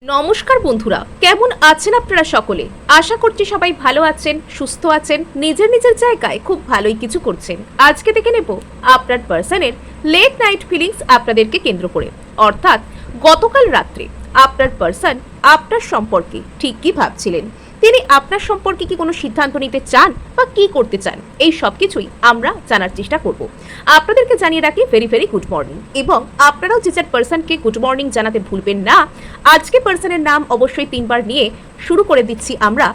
নমস্কার বন্ধুরা, কেমন আছেন আপনারা সকলে? আশা করছি সবাই ভালো আছেন, সুস্থ আছেন, নিজের নিজের জায়গায় খুব ভালোই কিছু করছেন। আজকে দেখে নেব আপনার পার্সনের লেট নাইট ফিলিংস আপনাদেরকে কেন্দ্র করে, অর্থাৎ গতকাল রাত্রে আপনার পার্সন আপনার সম্পর্কে ঠিক কি ভাবছিলেন, তিনি আপনার সম্পর্কে কি কোনো সিদ্ধান্ত নিতে চান বা কি করতে চান, এই সব কিছুই আমরা জানার চেষ্টা করব। আপনাদেরকে জানিয়ে রাখি ভেরি ভেরি গুড মর্নিং, এবং আপনারাও যে যার পার্সনকে গুড মর্নিং জানাতে ভুলবেন না। আজকে পার্সনের নাম অবশ্যই 3 বার নিয়ে শুরু করে দিচ্ছি আমরা।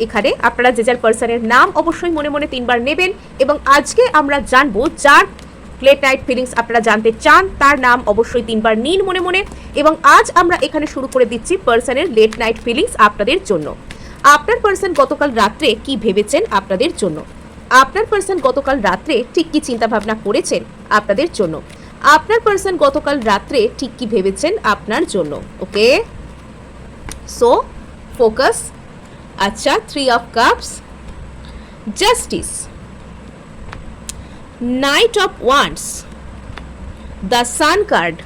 এখানে আপনারা যে যার পার্সনের নাম অবশ্যই মনে মনে 3 বার নেবেন, এবং আজকে আমরা জানবো যার লেট নাইট ফিলিংস আপনারা জানতে চান তার নাম অবশ্যই 3 বার নিন মনে মনে। এবং আজ আমরা এখানে শুরু করে দিচ্ছি পার্সনের লেট নাইট ফিলিংস আপনাদের জন্য। আপনার পার্সন গতকাল রাত্রে কি ভেবেছেন আপনাদের জন্য, আপনার পার্সন গতকাল রাত্রে ঠিক কি চিন্তা ভাবনা করেছেন আপনাদের জন্য, আপনার পার্সন গতকাল রাত্রে ঠিক কি ভেবেছেন আপনার জন্য। ওকে, সো ফোকাস। আচ্ছা, 3 of cups, justice, night of wands, the sun card,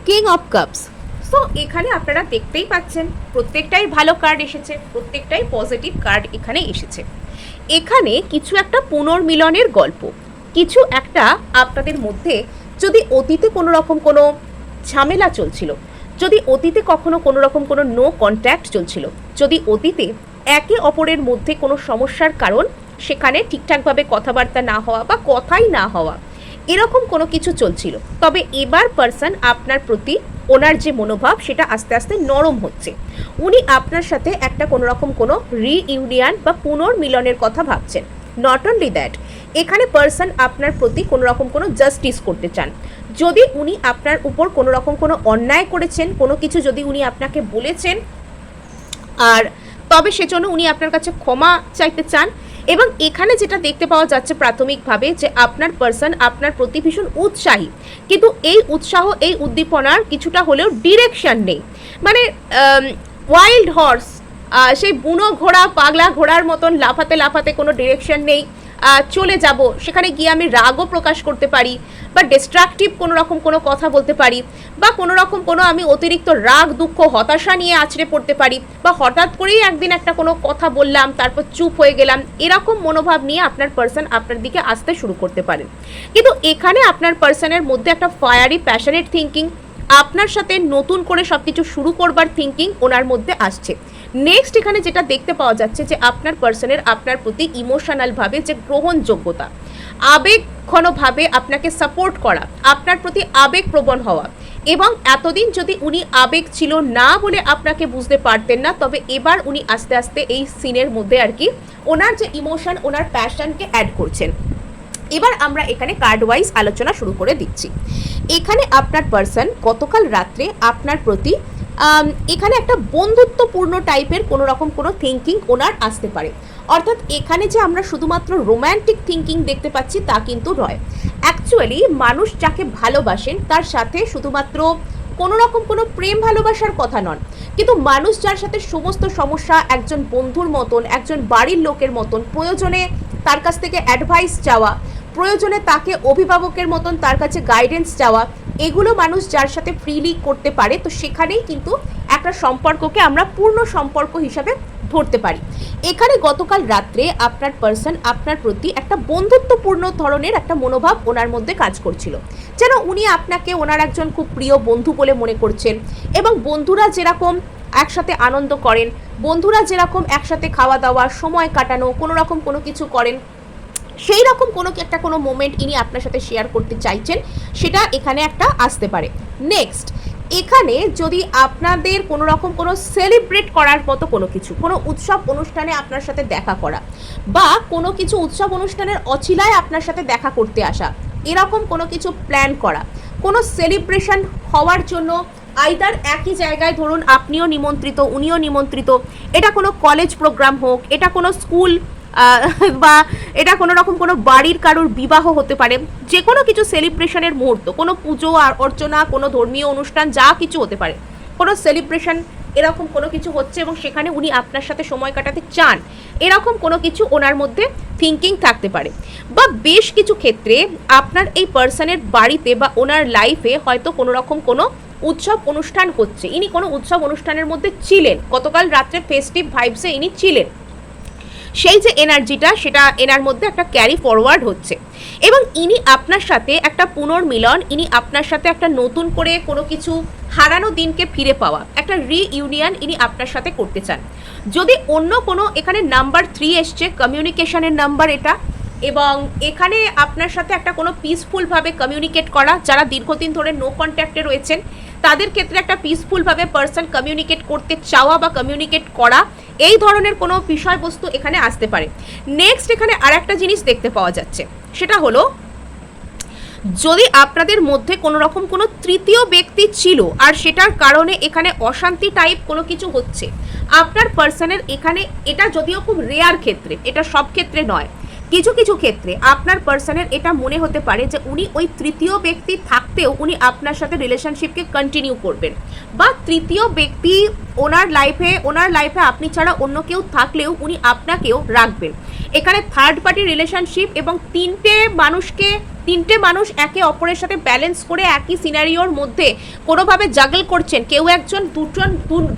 king of cups. So এখানে আপনারা দেখতেই পাচ্ছেন প্রত্যেকটাই ভালো কার্ড এসেছে, প্রত্যেকটাই পজিটিভ কার্ড এখানে এসেছে। এখানে কিছু একটা পুনর্মিলনের গল্প, কিছু একটা আপনাদের মধ্যে যদি অতীতে কোনো রকম কোনো ঝামেলা চলছিল, যদি অতীতে কখনো কোনো রকম কোনো নো কন্ট্যাক্ট চলছিল, যদি অতীতে একে অপরের মধ্যে কোনো সমস্যার কারণ সেখানে ঠিকঠাকভাবে কথাবার্তা না হওয়া বা কথাই না হওয়া, এরকম কোনো কিছু চলছিল, তবে এবার পার্সন আপনার প্রতি ওনার যে মনোভাব সেটা আস্তে আস্তে নরম হচ্ছে। উনি আপনার সাথে একটা কোনো রকম কোনো রিইউনিয়ন বা পুনর্মিলনের কথা ভাবছেন। নট অনলি দ্যাট, এখানে পার্সন আপনার প্রতি কোনো রকম কোনো জাস্টিস করতে চান। যদি উনি আপনার উপর কোনো রকম কোনো অন্যায় করেছেন, কোনো কিছু যদি উনি আপনাকে বলেছেন, আর তবে সেজন্য উনি আপনার কাছে ক্ষমা চাইতে চান। এবং এখানে যেটা দেখতে পাওয়া যাচ্ছে প্রাথমিকভাবে যে আপনার পার্সন আপনার প্রতি ভীষণ উৎসাহী, কিন্তু এই উৎসাহ এই উদ্দীপনার কিছুটা হলেও ডিরেকশন নেই। মানে ওয়াইল্ড হর্স, সেই বুনো ঘোড়া পাগলা ঘোড়ার মতন লাফাতে লাফাতে কোনো ডিরেকশন নেই। চলে যাব, সেখানে গিয়ে আমি রাগও প্রকাশ করতে পারি, বা ডিস্ট্রাকটিভ কোনো রকম কোনো কথা বলতে পারি, বা কোনো রকম কোনো আমি অতিরিক্ত রাগ দুঃখ হতাশা নিয়ে আছড়ে পড়তে পারি, বা হঠাৎ করেই একদিন একটা কোনো কথা বললাম তারপর চুপ হয়ে গেলাম, এরকম মনোভাব নিয়ে আপনার পার্সন আপনার দিকে আসতে শুরু করতে পারেন। কিন্তু এখানে আপনার পার্সনের মধ্যে একটা ফায়ারি প্যাশনেট থিঙ্কিং, আপনার সাথে নতুন করে সব কিছু শুরু করবার থিঙ্কিং ওনার মধ্যে আসছে। নেক্সট এখানে যেটা দেখতে পাওয়া যাচ্ছে যে আপনার পার্সনের আপনার প্রতি ইমোশনালভাবে যে গ্রহণযোগ্যতা, আবেগঘনভাবে আপনাকে সাপোর্ট করা, আপনার প্রতি আবেগপ্রবণ হওয়া, এবং এতদিন যদি উনি আবেগ ছিল না বলে আপনাকে বুঝতে পারতেন না, তবে এবার উনি আস্তে আস্তে এই সিনের মধ্যে আর কি ওনার যে ইমোশন ওনার প্যাশনকে অ্যাড করছেন। এবার আমরা এখানে কার্ড ওয়াইজ আলোচনা শুরু করে দিচ্ছি। এখানে আপনার পার্সন গতকাল রাত্রে আপনার প্রতি এখানে একটা বন্ধুত্বপূর্ণ টাইপের কোনো রকম কোনো থিঙ্কিং ওনার আসতে পারে। অর্থাৎ এখানে যে আমরা শুধুমাত্র রোম্যান্টিক থিঙ্কিং দেখতে পাচ্ছি তা কিন্তু নয়। অ্যাকচুয়ালি মানুষ যাকে ভালোবাসেন তার সাথে শুধুমাত্র কোনো রকম কোনো প্রেম ভালোবাসার কথা নন, কিন্তু মানুষ যার সাথে সমস্ত সমস্যা একজন বন্ধুর মতন, একজন বাড়ির লোকের মতন, প্রয়োজনে তার কাছ থেকে অ্যাডভাইস চাওয়া, প্রয়োজনে তাকে অভিভাবকের মতন তার কাছে গাইডেন্স চাওয়া, এগুলো মানুষ যার সাথে ফ্রিলি করতে পারে, তো সেখানেই কিন্তু একটা সম্পর্ককে আমরা পূর্ণ সম্পর্ক হিসাবে ধরতে পারি। এখানে গতকাল রাত্রে আপনার পার্সন আপনার প্রতি একটা বন্ধুত্বপূর্ণ ধরনের একটা মনোভাব ওনার মধ্যে কাজ করছিল, যেন উনি আপনাকে ওনার একজন খুব প্রিয় বন্ধু বলে মনে করছেন। এবং বন্ধুরা যেরকম একসাথে আনন্দ করেন, বন্ধুরা যেরকম একসাথে খাওয়া দাওয়া, সময় কাটানো, কোনো রকম কোনো কিছু করেন, সেই রকম কোনো একটা কোনো মোমেন্ট ইনি আপনার সাথে শেয়ার করতে চাইছেন, সেটা এখানে একটা আসতে পারে। নেক্সট এখানে যদি আপনাদের কোনো রকম কোনো সেলিব্রেট করার মতো কোনো কিছু, কোনো উৎসব অনুষ্ঠানে আপনার সাথে দেখা করা, বা কোনো কিছু উৎসব অনুষ্ঠানের অছিলায় আপনার সাথে দেখা করতে আসা, এরকম কোনো কিছু প্ল্যান করা, কোনো সেলিব্রেশন হওয়ার জন্য আইদার একই জায়গায় ধরুন আপনিও নিমন্ত্রিত উনিও নিমন্ত্রিত, এটা কোনো কলেজ প্রোগ্রাম হোক, এটা কোনো স্কুল বা এটা কোনো রকম কোনো বাড়ির কারোর বিবাহ হতে পারে, যে কোনো কিছু সেলিব্রেশনের মুহূর্ত, কোনো পুজো আর অর্চনা, কোনো ধর্মীয় অনুষ্ঠান, যা কিছু হতে পারে, কোনো সেলিব্রেশন এরকম কোনো কিছু হচ্ছে এবং সেখানে উনি আপনার সাথে সময় কাটাতে চান, এরকম কোনো কিছু ওনার মধ্যে থিঙ্কিং থাকতে পারে। বা বেশ কিছু ক্ষেত্রে আপনার এই পার্সনের বাড়িতে বা ওনার লাইফে হয়তো কোনো রকম কোনো উৎসব অনুষ্ঠান হচ্ছে, ইনি কোনো উৎসব অনুষ্ঠানের মধ্যে ছিলেন, গতকাল রাত্রে ফেস্টিভ ভাইবসে ইনি ছিলেন, সেই যে এনার্জিটা সেটা এনার মধ্যে একটা ক্যারি ফরওয়ার্ড হচ্ছে এবং ইনি আপনার সাথে একটা পুনর্মিলন, ইনি আপনার সাথে একটা নতুন করে কোনো কিছু হারানো দিনকে ফিরে পাওয়া, একটা রিইউনিয়ন ইনি আপনার সাথে করতে চান। যদি অন্য কোনো এখানে নাম্বার 3 এসছে, কমিউনিকেশনের নাম্বার এটা, এবং এখানে আপনার সাথে একটা কোনো পিসফুলভাবে কমিউনিকেট করা, যারা দীর্ঘদিন ধরে নো কন্ট্যাক্টে রয়েছেন তাদের ক্ষেত্রে একটা পিসফুলভাবে পার্সন কমিউনিকেট করতে চাওয়া বা কমিউনিকেট করা, এই ধরনের কোনো বিষয়বস্তু এখানে আসতে পারে। নেক্সট এখানে আর একটা জিনিস দেখতে পাওয়া যাচ্ছে, সেটা হলো যদি আপনাদের মধ্যে কোনো রকম কোনো তৃতীয় ব্যক্তি ছিল আর সেটার কারণে এখানে অশান্তি টাইপ কোনো কিছু হচ্ছে, আপনার পার্সনের এখানে, এটা যদিও খুব রেয়ার ক্ষেত্রে, এটা সব ক্ষেত্রে নয়, কিছু কিছু ক্ষেত্রে আপনার পার্সনের এটা মনে হতে পারে যে উনি ওই তৃতীয় ব্যক্তি থাকতেও উনি আপনার সাথে রিলেশনশিপকে কন্টিনিউ করবেন, বা তৃতীয় ব্যক্তি ওনার লাইফে আপনি ছাড়া অন্য কেউ থাকলেও উনি আপনাকেও রাখবেন। এখানে থার্ড পার্টি রিলেশনশিপ এবং তিনটে মানুষ একে অপরের সাথে ব্যালেন্স করে একই সিনারিওর মধ্যে কোনোভাবে জাগল করছেন, কেউ একজন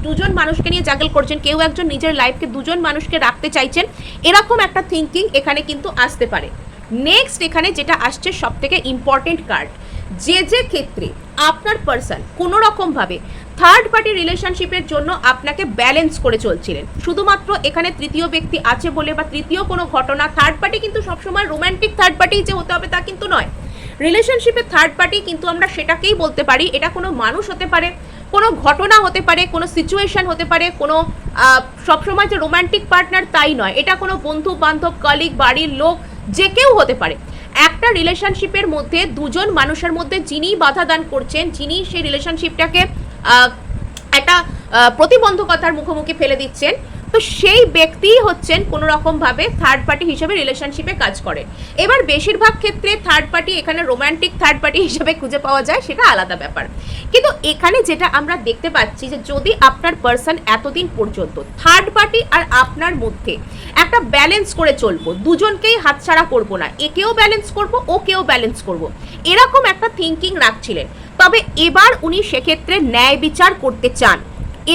দুজন মানুষকে নিয়ে জাগল করছেন, কেউ একজন নিজের লাইফকে দুজন মানুষকে রাখতে চাইছেন, এরকম একটা থিঙ্কিং এখানে কিন্তু আসতে পারে। নেক্সট এখানে যেটা আসছে সব থেকে ইম্পর্টেন্ট কার্ড, যে ক্ষেত্রে আপনার পার্সন কোনো রকমভাবে থার্ড পার্টি রিলেশনশিপের জন্য আপনাকে ব্যালেন্স করে চলছিলেন, শুধুমাত্র এখানে তৃতীয় ব্যক্তি আছে বলে বা তৃতীয় কোনো ঘটনা, থার্ড পার্টি কিন্তু সবসময় রোম্যান্টিক থার্ড পার্টি যে হতে হবে তা কিন্তু নয়। রিলেশনশিপে থার্ড পার্টি কিন্তু আমরা সেটাকেই বলতে পারি, এটা কোনো মানুষ হতে পারে, কোনো ঘটনা হতে পারে, কোনো সিচুয়েশন হতে পারে, কোনো সবসময় যে রোম্যান্টিক পার্টনার তাই নয়, এটা কোনো বন্ধু বান্ধব, কলিগ, বাড়ির লোক, যে কেউ হতে পারে। একটা রিলেশনশিপের মধ্যে দুজন মানুষের মধ্যে যিনি বাধা দান করছেন, যিনি সেই রিলেশনশিপটাকে একটা প্রতিবন্ধকতার মুখোমুখি ফেলে দিচ্ছেন, তো সেই ব্যক্তিই হচ্ছেন কোনো রকমভাবে থার্ড পার্টি হিসেবে রিলেশনশিপে কাজ করেন। এবার বেশিরভাগ ক্ষেত্রে থার্ড পার্টি এখানে রোম্যান্টিক থার্ড পার্টি হিসেবে খুঁজে পাওয়া যায়, সেটা আলাদা ব্যাপার। কিন্তু এখানে যেটা আমরা দেখতে পাচ্ছি যে যদি আপনার পার্সন এতদিন পর্যন্ত থার্ড পার্টি আর আপনার মধ্যে একটা ব্যালেন্স করে চলবো, দুজনকেই হাতছাড়া করবো না, একেও ব্যালেন্স করব ওকেও ব্যালেন্স করব, এরকম একটা থিঙ্কিং রাখছিলেন, তবে এবার উনি সেক্ষেত্রে ন্যায় বিচার করতে চান।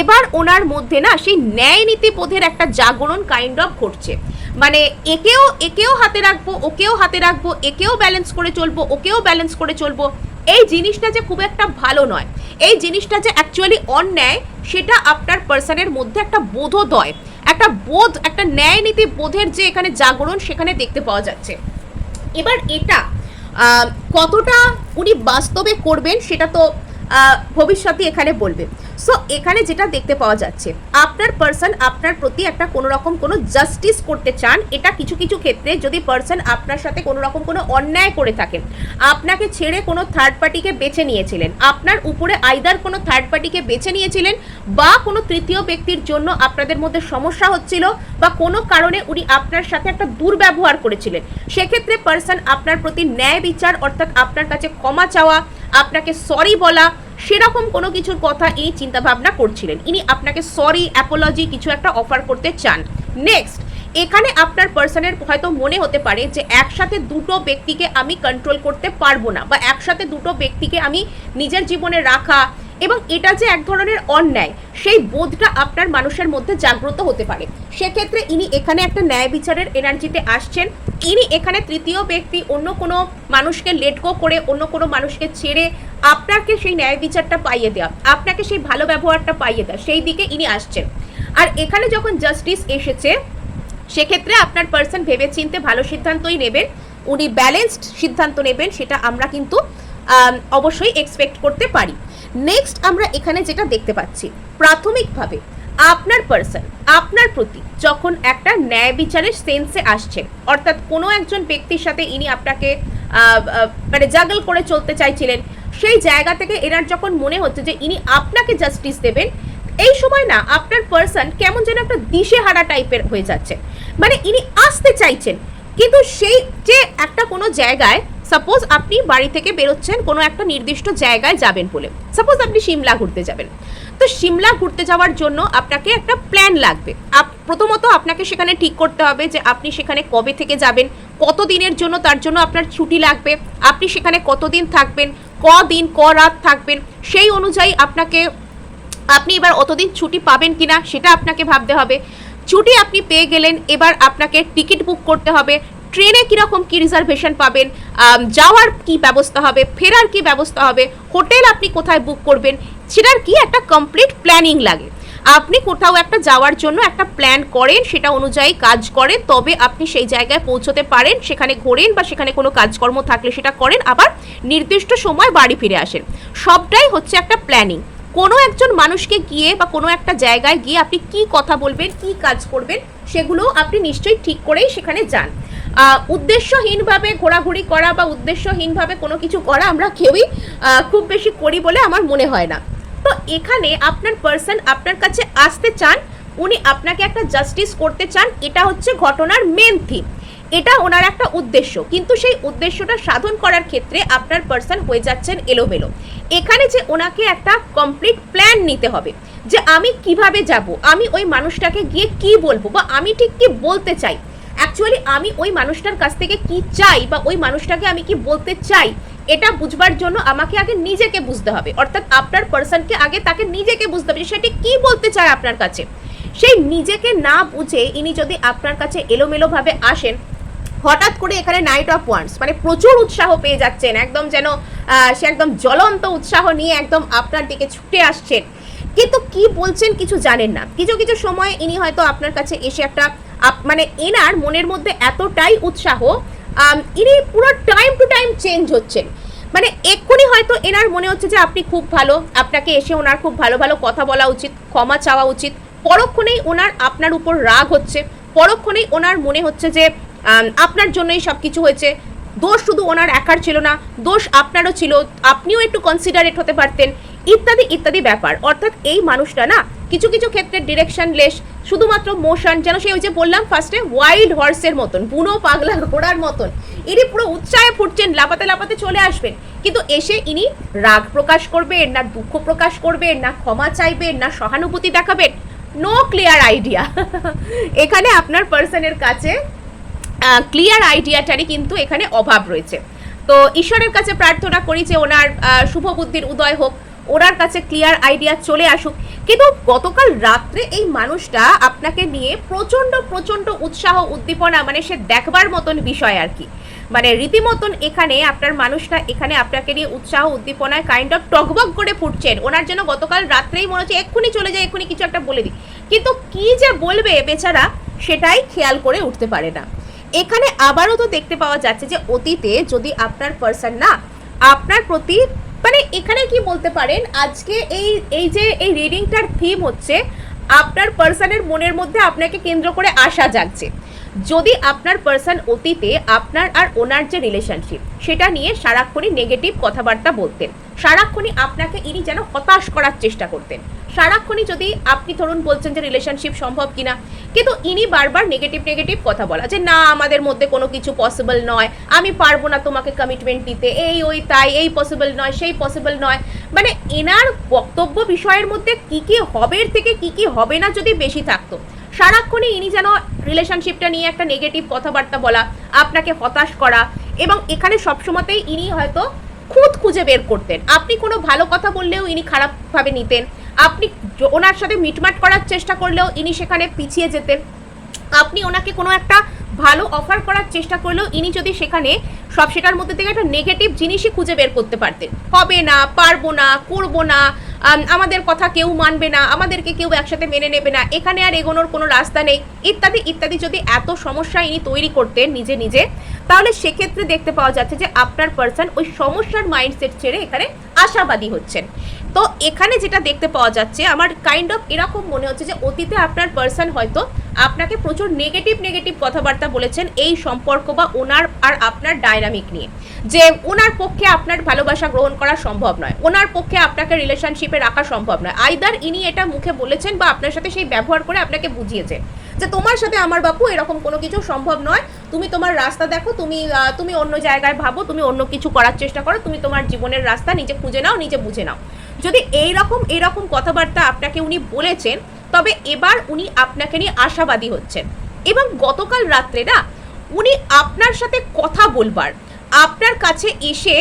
এবার ওনার মধ্যে না সেই ন্যায় নীতিবোধের একটা জাগরণ কাইন্ড অফ ঘটছে, মানে একেও হাতে রাখবো ওকেও হাতে রাখবো, একেও ব্যালেন্স করে চলবো ওকেও ব্যালেন্স করে চলবো, এই জিনিসটা যে খুব একটা ভালো নয়, এই জিনিসটা যে অ্যাকচুয়ালি অন্যায়, সেটা আপনার পার্সনের মধ্যে একটা বোধোদয়, একটা ন্যায় নীতি বোধের যে এখানে জাগরণ সেখানে দেখতে পাওয়া যাচ্ছে। এবার এটা কতটা উনি বাস্তবে করবেন সেটা তো ভবিষ্যতে এখানে বলবে। সো এখানে যেটা দেখতে পাওয়া যাচ্ছে, আপনার পার্সন আপনার প্রতি একটা কোনো রকম কোনো জাস্টিস করতে চান। এটা কিছু কিছু ক্ষেত্রে যদি পার্সন আপনার সাথে কোনো রকম কোনো অন্যায় করে থাকেন, আপনাকে ছেড়ে কোনো থার্ড পার্টিকে বেছে নিয়েছিলেন, আপনার উপরে আইদার কোনো থার্ড পার্টিকে বেছে নিয়েছিলেন, বা কোনো তৃতীয় ব্যক্তির জন্য আপনাদের মধ্যে সমস্যা হচ্ছিল, বা কোনো কারণে উনি আপনার সাথে একটা দুর্ব্যবহার করেছিলেন, সেক্ষেত্রে পার্সন আপনার প্রতি ন্যায় বিচার, অর্থাৎ আপনার কাছে ক্ষমা চাওয়া, আপনাকে সরি বলা, সেরকম কোনো কিছুর কথা ইনি চিন্তা ভাবনা করছিলেন, ইনি আপনাকে সরি, অ্যাপোলজি কিছু একটা অফার করতে চান। নেক্সট এখানে আপনার পার্সনের হয়তো মনে হতে পারে যে একসাথে দুটো ব্যক্তিকে আমি কন্ট্রোল করতে পারবো না, বা একসাথে দুটো ব্যক্তিকে আমি নিজের জীবনে রাখা, এবং এটা যে এক ধরনের অন্যায়, সেই বোধটা আপনার মানুষের মধ্যে জাগ্রত হতে পারে। সেক্ষেত্রে ইনি এখানে একটা ন্যায় বিচারের এনার্জিতে আসছেন, ইনি এখানে তৃতীয় ব্যক্তি অন্য কোনো মানুষকে লেট গো করে, অন্য কোনো মানুষকে ছেড়ে আপনাকে সেই ন্যায় বিচারটা পাইয়ে দেওয়া, আপনাকে সেই ভালো ব্যবহারটা পাইয়ে দেওয়া, সেই দিকে ইনি আসছেন। আর এখানে যখন জাস্টিস এসেছে, সেক্ষেত্রে আপনার পার্সন ভেবেচিন্তে ভালো সিদ্ধান্তই নেবেন, উনি ব্যালেন্সড সিদ্ধান্ত নেবেন, সেটা আমরা কিন্তু অবশ্যই এক্সপেক্ট করতে পারি। নেক্সট আমরা এখানে যেটা দেখতে পাচ্ছি, প্রাথমিকভাবে আপনার পার্সন আপনার প্রতি যখন একটা ন্যায় বিচারের সেন্সে আসছেন, অর্থাৎ কোনো একজন ব্যক্তির সাথে ইনি আপনাকে মানে জাগল করে চলতে চাইছিলেন, সেই জায়গা থেকে এনার যখন মনে হচ্ছে যে ইনি আপনাকে জাস্টিস দেবেন, এই সময় না আপনার পার্সন কেমন যেন একটা দিশেহারা টাইপের হয়ে যাচ্ছে, মানে ইনি আসতে চাইছেন, কিন্তু সেই যে একটা কোনো জায়গায়, সাপোজ আপনি বাড়ি থেকে বেরোচ্ছেন কোনো একটা নির্দিষ্ট জায়গায় যাবেন বলে, সাপোজ আপনি সিমলা ঘুরতে যাবেন, তো সিমলা ঘুরতে যাওয়ার জন্য আপনাকে একটা প্ল্যান লাগবে। প্রথমত আপনাকে সেখানে ঠিক করতে হবে যে আপনি সেখানে কবে থেকে যাবেন, কত দিনের জন্য তার জন্য আপনার ছুটি লাগবে, আপনি সেখানে কতদিন থাকবেন, কদিন ক রাত থাকবেন, সেই অনুযায়ী আপনি এবার অতদিন ছুটি পাবেন কিনা সেটা আপনাকে ভাবতে হবে। ছুটি আপনি পেয়ে গেলেন, এবার আপনাকে টিকিট বুক করতে হবে, ট্রেনে কীরকম কী রিজার্ভেশন পাবেন, যাওয়ার কি ব্যবস্থা হবে, ফেরার কি ব্যবস্থা হবে, হোটেল আপনি কোথায় বুক করবেন, সেটার কি একটা কমপ্লিট প্ল্যানিং লাগে। আপনি কোথাও একটা যাওয়ার জন্য একটা প্ল্যান করেন, সেটা অনুযায়ী কাজ করেন, তবে আপনি সেই জায়গায় পৌঁছতে পারেন, সেখানে ঘোরেন বা সেখানে কোনো কাজকর্ম থাকলে সেটা করেন, আবার নির্দিষ্ট সময় বাড়ি ফিরে আসেন। সবটাই হচ্ছে একটা প্ল্যানিং। কোনো একজন মানুষকে গিয়ে বা কোনো একটা জায়গায় গিয়ে আপনি কি কথা বলবেন, কি কাজ করবেন, সেগুলো আপনি নিশ্চয়ই ঠিক করেই সেখানে যান। উদ্দেশ্যহীনভাবে ঘোরাঘুরি করা বা উদ্দেশ্যহীনভাবে কোনো কিছু করা আমরা কেউই খুব বেশি করি বলে আমার মনে হয় না। তো এখানে আপনার পার্সন আপনার কাছে আসতে চান, উনি আপনাকে একটা জাস্টিস করতে চান, এটা হচ্ছে ঘটনার মেন থিম, এটা ওনার একটা উদ্দেশ্য। কিন্তু সেই উদ্দেশ্যটা সাধন করার ক্ষেত্রে আপনার পার্সন হয়ে যাচ্ছেন এলোমেলো। এখানে যে ওনাকে একটা কমপ্লিট প্ল্যান নিতে হবে যে আমি কিভাবে যাব, আমি ওই মানুষটাকে গিয়ে কি বলবো, বা আমি ঠিক কি বলতে চাই, অ্যাকচুয়ালি আমি ওই মানুষটার কাছ থেকে কি চাই বা ওই মানুষটাকে আমি কি বলতে চাই, এটা বুঝবার জন্য আমাকে আগে নিজেকে বুঝতে হবে। অর্থাৎ আপনার পার্সনকে আগে তাকে নিজেকে বুঝতে হবে যে সেটি কি বলতে চায় আপনার কাছে। সেই নিজেকে না বুঝে ইনি যদি আপনার কাছে এলোমেলোভাবে আসেন, হঠাৎ করে এখানে নাইট অফ ওয়ান্স, মানে প্রচুর উৎসাহ পেয়ে যাচ্ছেন, একদম যেন সে একদম জ্বলন্ত উৎসাহ নিয়ে একদম আপনার দিকে ছুটে আসছেন, কিন্তু কি বলছেন কিছু জানেন না। কিছু কিছু সময় ইনি হয়তো আপনার কাছে এসে একটা মানে এনার মনের মধ্যে এতটাই উৎসাহ, ইনি পুরো টাইম টু টাইম চেঞ্জ হচ্ছেন। মানে এক্ষুনি হয়তো এনার মনে হচ্ছে যে আপনি খুব ভালো, আপনাকে এসে ওনার খুব ভালো ভালো কথা বলা উচিত, ক্ষমা চাওয়া উচিত, পরক্ষণেই ওনার আপনার উপর রাগ হচ্ছে, পরক্ষণেই ওনার মনে হচ্ছে যে আপনার জন্যই সব কিছু হয়েছে, দোষ শুধু ওনার একার ছিল না, দোষ আপনারও ছিল, আপনিও একটু কনসিডারেট হতে পারতেন, ইত্যাদি ইত্যাদি ব্যাপার। অর্থাৎ এই মানুষটা না কিছু কিছু ক্ষেত্রে ডিরেকশনলেস, শুধুমাত্র মোশন, যেন সেই ওই যে বললাম ফার্স্টে ওয়াইল্ড হর্সের মতন, বুনো পাগলা ঘোড়ার মতন, ইনি পুরো উৎসাহে ফুটছেন, লাপাতে লাপাতে চলে আসবেন, কিন্তু এসে ইনি রাগ প্রকাশ করবেন না, দুঃখ প্রকাশ করবেন না, ক্ষমা চাইবেন না, সহানুভূতি দেখাবেন, নো ক্লিয়ার আইডিয়া। এখানে আপনার পার্সনের কাছে ক্লিয়ার আইডিয়াটারই কিন্তু এখানে অভাব রয়েছে। তো ঈশ্বরের কাছে প্রার্থনা করি যে ওনার শুভ বুদ্ধির উদয় হোক, ওনার কাছে ক্লিয়ার আইডিয়া চলে আসুক। কিন্তু গতকাল রাত্রে এই মানুষটা আপনাকে নিয়ে প্রচণ্ড প্রচণ্ড উৎসাহ উদ্দীপনা, মানে সে দেখবার মতন বিষয় আর কি, মানে রীতিমতন এখানে আপনার মানুষটা এখানে আপনাকে নিয়ে উৎসাহ উদ্দীপনায় কাইন্ড অফ টকবক করে ফুটছেন। ওনার জন্য গতকাল রাত্রেই মনে হচ্ছে এক্ষুনি চলে যায়, এক্ষুনি কিছু একটা বলে দিই, কিন্তু কি যে বলবে বেচারা সেটাই খেয়াল করে উঠতে পারে না। এখানে আবারও তো দেখতে পাওয়া যাচ্ছে যে অতীতে যদি আপনার পার্সন না আপনার প্রতি, মানে এখানে কি বলতে পারেন, আজকে এই যে এই রিডিংটার থিম হচ্ছে আপনার পার্সনের মনের মধ্যে আপনাকে কেন্দ্র করে আশা জাগছে। যদি আপনার পার্সন অতীতে আপনার আর ওনার যে রিলেশনশিপ সেটা নিয়ে সারাক্ষণই নেগেটিভ কথাবার্তা বলতেন, সারাক্ষণই আপনাকে ইনি যেন হতাশ করার চেষ্টা করতেন, সারাক্ষণই যদি আপনি ধরুন বলছেন যে রিলেশনশিপ সম্ভব কিনা, কিন্তু ইনি বারবার নেগেটিভ নেগেটিভ কথা বলা যে না আমাদের মধ্যে কোনো কিছু পসিবল নয়, আমি পারবো না তোমাকে কমিটমেন্ট দিতে, এই ওই তাই, এই পসিবল নয়, সেই পসিবল নয়, মানে এনার বক্তব্য বিষয়ের মধ্যে কি কি হবে থেকে কি কি হবে না যদি বেশি থাকতো, সারাক্ষণই ইনি যেন রিলেশনশিপটা নিয়ে একটা নেগেটিভ কথাবার্তা বলা, আপনাকে হতাশ করা, এবং এখানে সবসময়তেই ইনি হয়তো খুঁত খুঁজে বের করতেন। আপনি কোনো ভালো কথা বললেও ইনি খারাপভাবে নিতেন, আপনি ওনার সাথে মিটমাট করার চেষ্টা করলেও ইনি সেখানে পিছিয়ে যেতেন, আপনি ওনাকে কোনো একটা ভালো অফার করার চেষ্টা করলেও ইনি যদি সেখানে সব সেটার মধ্যে থেকে একটা নেগেটিভ জিনিসই খুঁজে বের করতে পারতেন, হবে না, পারবো না, করবো না, আমাদের কথা কেউ মানবে না, আমাদেরকে কেউ একসাথে মেনে নেবে না, এখানে আর এগোনোর কোনো রাস্তা নেই, ইত্যাদি ইত্যাদি যদি এত সমস্যা ইনি তৈরি করতেন নিজে নিজে, তাহলে সেক্ষেত্রে দেখতে পাওয়া যাচ্ছে যে আপনার পার্সন ওই সমস্যার মাইন্ডসেট ছেড়ে এখানে আশাবাদী হচ্ছেন। তো এখানে যেটা দেখতে পাওয়া যাচ্ছে আমার কাইন্ড অফ এরকম মনে হচ্ছে যে অতীতে আপনার পার্সন হয়তো আপনাকে প্রচুর নেগেটিভ নেগেটিভ কথাবার্তা বলেছেন এই সম্পর্ক বা ওনার আর আপনার ডায়নামিক নিয়ে, যে ওনার পক্ষে আপনার ভালোবাসা গ্রহণ করা সম্ভব নয়, ওনার পক্ষে আপনাকে রিলেশনশিপে রাখা সম্ভব নয়, আইদার ইনি এটা মুখে বলেছেন বা আপনার সাথে সেই ব্যবহার করে আপনাকে বুঝিয়েছে যে তোমার সাথে আমার বাপু এরকম কোনো কিছু সম্ভব নয়, তুমি তোমার রাস্তা দেখো, তুমি অন্য জায়গায় ভাবো, তুমি অন্য কিছু করার চেষ্টা করো, তুমি তোমার জীবনের রাস্তা নিজে খুঁজে নাও, নিজে বুঝে নাও। যদি এইরকম কথাবার্তা আপনাকে উনি বলেছেন, তবে এবার উনি আপনাকে নিয়ে আশাবাদী হচ্ছেন, এবং গতকাল রাত্রে না উনি আপনার সাথে কথা বলবার, আপনার কাছে এসে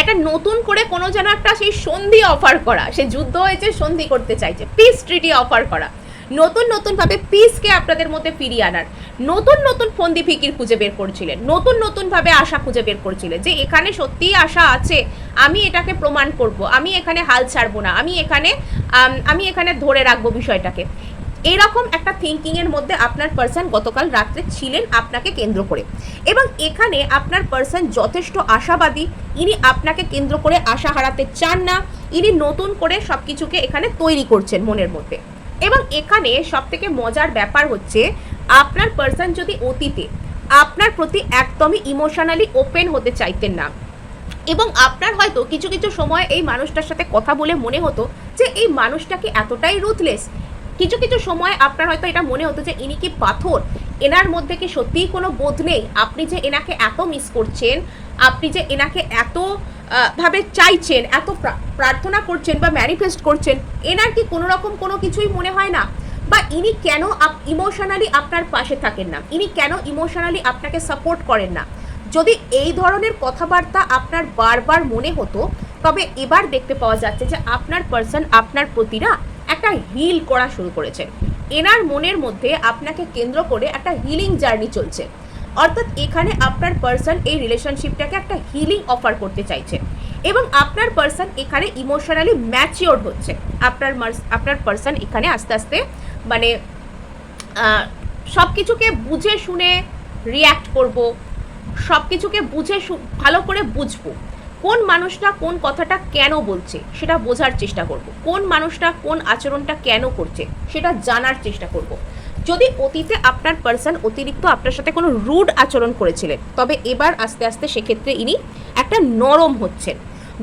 একটা নতুন করে কোনো যেন একটা সেই সন্ধি অফার করা, সে যুদ্ধ হয়েছে সন্ধি করতে চাইছে, পিস ট্রিটি অফার করা, নতুন নতুনভাবে পিসকে আপনাদের মধ্যে ফিরিয়ে আনার, নতুন নতুন ফন্দি ফিকির খুঁজে বের করছিলেন, নতুন নতুনভাবে আশা খুঁজে বের করছিলেন যে এখানে সত্যিই আশা আছে, আমি এটাকে প্রমাণ করব, আমি এখানে হাল ছাড়বো না, আমি এখানে ধরে রাখবো বিষয়টাকে। এরকম একটা থিঙ্কিংয়ের মধ্যে আপনার পার্সন গতকাল রাত্রে ছিলেন আপনাকে কেন্দ্র করে, এবং এখানে আপনার পার্সন যথেষ্ট আশাবাদী, ইনি আপনাকে কেন্দ্র করে আশা হারাতে চান না, ইনি নতুন করে সব কিছুকে এখানে তৈরি করছেন মনের মধ্যে। এবং এখানে সবথেকে মজার ব্যাপার হচ্ছে আপনার পার্সন যদি অতীতে আপনার প্রতি একদমই ইমোশনালি ওপেন হতে চাইতেন না, এবং আপনার হয়তো কিছু কিছু সময় এই মানুষটার সাথে কথা বলে মনে হতো যে এই মানুষটা কি এতটাই রুথলেস, কিছু কিছু সময় আপনার হয়তো এটা মনে হতো যে ইনি কি পাথর, এনার মধ্যে কি সত্যিই কোনো বোধ নেই, আপনি যে এনাকে এত মিস করছেন, আপনি যে এনাকে এত ভাবে চাইছেন, এত প্রার্থনা করছেন বা ম্যানিফেস্ট করছেন, এনার কি কোনো রকম কোনো কিছুই মনে হয় না, বা ইনি কেন ইমোশনালি আপনার পাশে থাকেন না, ইনি কেন ইমোশনালি আপনাকে সাপোর্ট করেন না। যদি এই ধরনের কথাবার্তা আপনার বারবার মনে হতো, তবে এবার দেখতে পাওয়া যাচ্ছে যে আপনার পার্সন আপনার প্রতি না একটা হিল করা শুরু করেছেন, এনার মনের মধ্যে আপনাকে কেন্দ্র করে একটা হিলিং জার্নি চলছে। অর্থাৎ এখানে আপনার পার্সন এই রিলেশনশিপটাকে একটা হিলিং অফার করতে চাইছে, এবং আপনার পার্সন এখানে ইমোশনালি ম্যাচিওর্ড হচ্ছে। আপনার পার্সন এখানে আস্তে আস্তে মানে সব কিছুকে বুঝে শুনে রিয়্যাক্ট করব, সব কিছুকে বুঝে ভালো করে বুঝবো, কোন মানুষটা কোন কথাটা কেন বলছে সেটা বোঝার চেষ্টা করব, কোন মানুষটা কোন আচরণটা কেন করছে সেটা জানার চেষ্টা করব। যদি অতীতে আপনার পার্সন অতিরিক্ত আপনার সাথে কোনো রুড আচরণ করেছিলেন, তবে এবার আস্তে আস্তে সেক্ষেত্রে ইনি একটা নরম হচ্ছেন।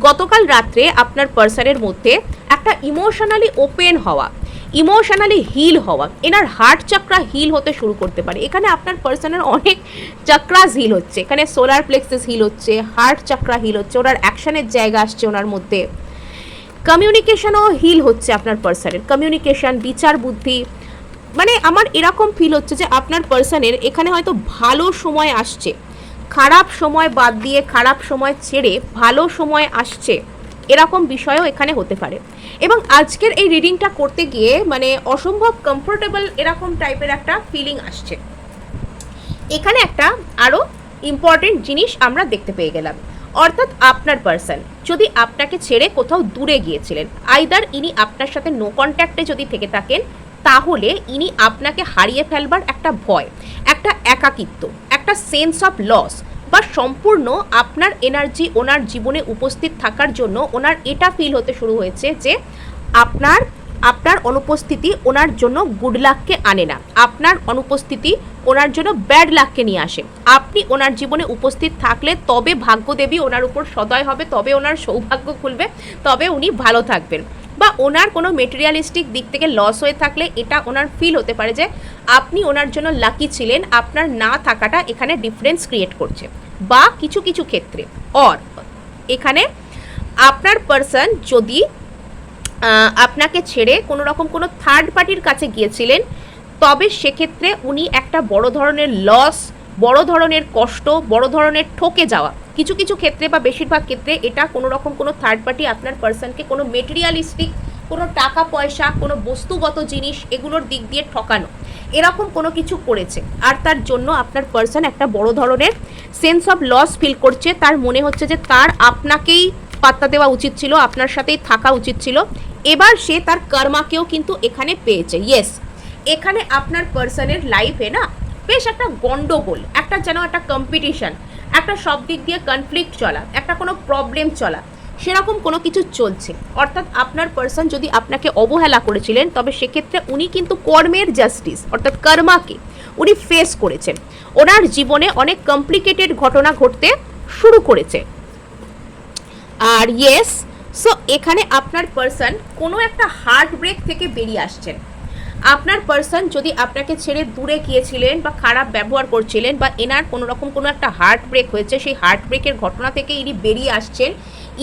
গতকাল রাত্রে আপনার পার্সনের মধ্যে একটা ইমোশনালি ওপেন হওয়া, ইমোশনালি হিল হওয়া, এনার হার্ট চক্রা হিল হতে শুরু করতে পারে। এখানে আপনার পার্সনের অনেক চক্রাস হিল হচ্ছে, এখানে সোলার প্লেক্সাস হিল হচ্ছে, হার্ট চক্রা হিল হচ্ছে, ওনার অ্যাকশনের জায়গা আসছে ওনার মধ্যে, কমিউনিকেশনও হিল হচ্ছে আপনার পার্সনের, কমিউনিকেশন, বিচার বুদ্ধি, মানে আমার এরকম ফিল হচ্ছে যে আপনার পার্সনের এখানে হয়তো ভালো সময় আসছে, খারাপ সময় বাদ দিয়ে খারাপ সময় ছেড়ে ভালো সময় আসছে, এরকম বিষয়ও এখানে হতে পারে। এবং আজকের এই রিডিংটা করতে গিয়ে মানে অসম্ভব কমফোর্টেবল এরকম টাইপের একটা ফিলিং আসছে। এখানে একটা আরও ইম্পর্টেন্ট জিনিস আমরা দেখতে পেয়ে গেলাম, অর্থাৎ আপনার পার্সন যদি আপনাকে ছেড়ে কোথাও দূরে গিয়েছিলেন, আইদার ইনি আপনার সাথে নো কন্ট্যাক্টে যদি থেকে থাকেন, তাহলে ইনি আপনাকে হারিয়ে ফেলবার একটা ভয়, একটা একাকিত্ব, একটা সেন্স অফ লস, বা সম্পূর্ণ আপনার এনার্জি ওনার জীবনে উপস্থিত থাকার জন্য ওনার এটা ফিল হতে শুরু হয়েছে যে আপনার অনুপস্থিতি ওনার জন্য গুড লাককে আনে না, আপনার অনুপস্থিতি ওনার জন্য ব্যাড লাককে নিয়ে আসে। আপনি ওনার জীবনে উপস্থিত থাকলে তবে ভাগ্যদেবী ওনার উপর সদয় হবে, তবে ওনার সৌভাগ্য খুলবে, তবে উনি ভালো থাকবেন। বা ওনার কোনো মেটেরিয়ালিস্টিক দিক থেকে লস হয়ে থাকলে এটা ওনার ফিল হতে পারে যে আপনি ওনার জন্য লাকি ছিলেন, আপনার না থাকাটা এখানে ডিফারেন্স ক্রিয়েট করছে। বা কিছু কিছু ক্ষেত্রে এখানে আপনার পার্সন যদি আপনাকে ছেড়ে কোনো রকম কোনো থার্ড পার্টির কাছে গিয়েছিলেন, তবে সেক্ষেত্রে উনি একটা বড় ধরনের লস, বড় ধরনের কষ্ট, বড় ধরনের ঠকে যাওয়া, কিছু কিছু ক্ষেত্রে বা বেশিরভাগ ক্ষেত্রে এটা কোনো রকম কোনো থার্ড পার্টি আপনার পার্সনকে কোনো মেটেরিয়ালিস্টিক, কোনো টাকা পয়সা, কোনো বস্তুগত জিনিস এগুলোর দিক দিয়ে ঠকানো, এরকম কোনো কিছু করেছে, আর তার জন্য আপনার পার্সন একটা বড় ধরনের সেন্স অফ লস ফিল করছে। তার মনে হচ্ছে যে তার আপনাকেই পাত্তা দেওয়া উচিত ছিল, আপনার সাথেই থাকা উচিত ছিল। এবার সে তার কর্মাকেও কিন্তু এখানে পেয়েছে। ইয়েস, এখানে আপনার পার্সনের লাইফে না বেশ একটা গন্ডগোল, একটা যেন একটা কম্পিটিশন, একটা সব দিক দিয়ে কনফ্লিক্ট চলা, একটা কোনো প্রবলেম চলা, সেরকম কোনো কিছু চলছে। অর্থাৎ আপনার পার্সন যদি আপনাকে অবহেলা করেছিলেন, তবে সেক্ষেত্রে উনি কিন্তু কর্মের জাস্টিস অর্থাৎ কর্মাকে উনি ফেস করেছেন। ওনার জীবনে অনেক কমপ্লিকেটেড ঘটনা ঘটতে শুরু করেছে। আর ইয়েস, সো এখানে আপনার পার্সন কোনো একটা হার্ট ব্রেক থেকে বেরিয়ে আসছেন। আপনার পার্সন যদি আপনাকে ছেড়ে দূরে গিয়েছিলেন বা খারাপ ব্যবহার করছিলেন, বা এনার কোনো রকম কোনো একটা হার্ট ব্রেক হয়েছে, সেই হার্ট ব্রেকের ঘটনা থেকে ইনি বেরিয়ে আসছেন,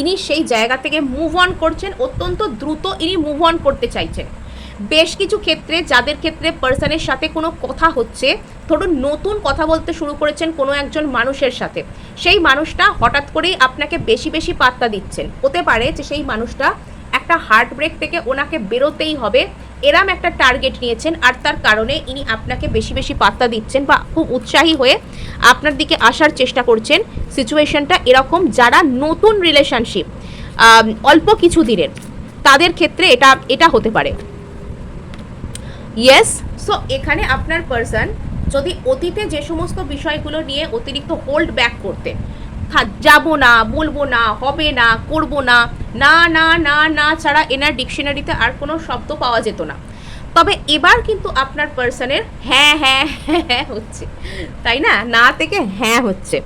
ইনি সেই জায়গা থেকে মুভ অন করছেন, অত্যন্ত দ্রুত ইনি মুভ অন করতে চাইছেন। বেশ কিছু ক্ষেত্রে যাদের ক্ষেত্রে পার্সনের সাথে কোনো কথা হচ্ছে, ধরুন নতুন কথা বলতে শুরু করেছেন কোনো একজন মানুষের সাথে, সেই মানুষটা হঠাৎ করেই আপনাকে বেশি বেশি পাত্তা দিচ্ছেন, হতে পারে যে সেই মানুষটা একটা হার্ট ব্রেক থেকে ওনাকে বেরোতেই হবে এরম একটা টার্গেট নিয়েছেন, আর তার কারণে ইনি আপনাকে বেশি বেশি পাত্তা দিচ্ছেন বা খুব উৎসাহী হয়ে আপনার দিকে আসার চেষ্টা করছেন। সিচুয়েশনটা এরকম, যারা নতুন রিলেশনশিপ অল্প কিছু দিনের, তাদের ক্ষেত্রে এটা হতে পারে। ইয়েস, সো এখানে আপনার পার্সন যদি অতীতে যে সমস্ত বিষয়গুলো নিয়ে অতিরিক্ত হোল্ড ব্যাক করতেন, যাব না, বলবো না, হবে না, করবো না, না না না না ছাড়া এনার ডিকশনারিতে আর কোনো শব্দ পাওয়া যেত না, তবে এবার কিন্তু আপনার পার্সনের হ্যাঁ হ্যাঁ হ্যাঁ হচ্ছে, তাই না? না থেকে হ্যাঁ হচ্ছে,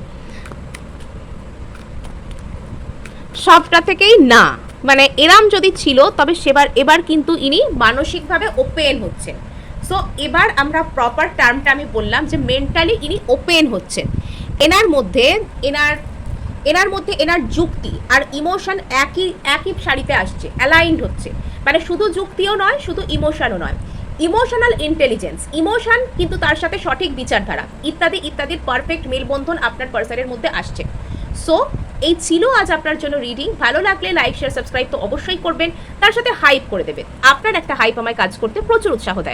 সবটা থেকেই না, মানে এরাম যদি ছিল তবে এবার কিন্তু ইনি মানসিকভাবে ওপেন হচ্ছেন। সো এবার আমরা প্রপার টার্মটা আমি বললাম যে মেন্টালি ইনি ওপেন হচ্ছেন। এনার মধ্যে এনার যুক্তি আর ইমোশন একই সারিতে আসছে, অ্যালাইন্ড হচ্ছে, মানে শুধু যুক্তিও নয়, শুধু ইমোশনও নয়, ইমোশনাল ইন্টেলিজেন্স, ইমোশন কিন্তু তার সাথে সঠিক বিচারধারা ইত্যাদি ইত্যাদির পারফেক্ট মেলবন্ধন আপনার পার্সনের মধ্যে আসছে। সো এই ছিল আজ আপনার জন্য রিডিং। ভালো লাগলে লাইক, শেয়ার, সাবস্ক্রাইব তো অবশ্যই করবেন, তার সাথে হাইপ করে দেবেন। আপনার একটা হাইপ আমায় কাজ করতে প্রচুর উৎসাহ দেয়।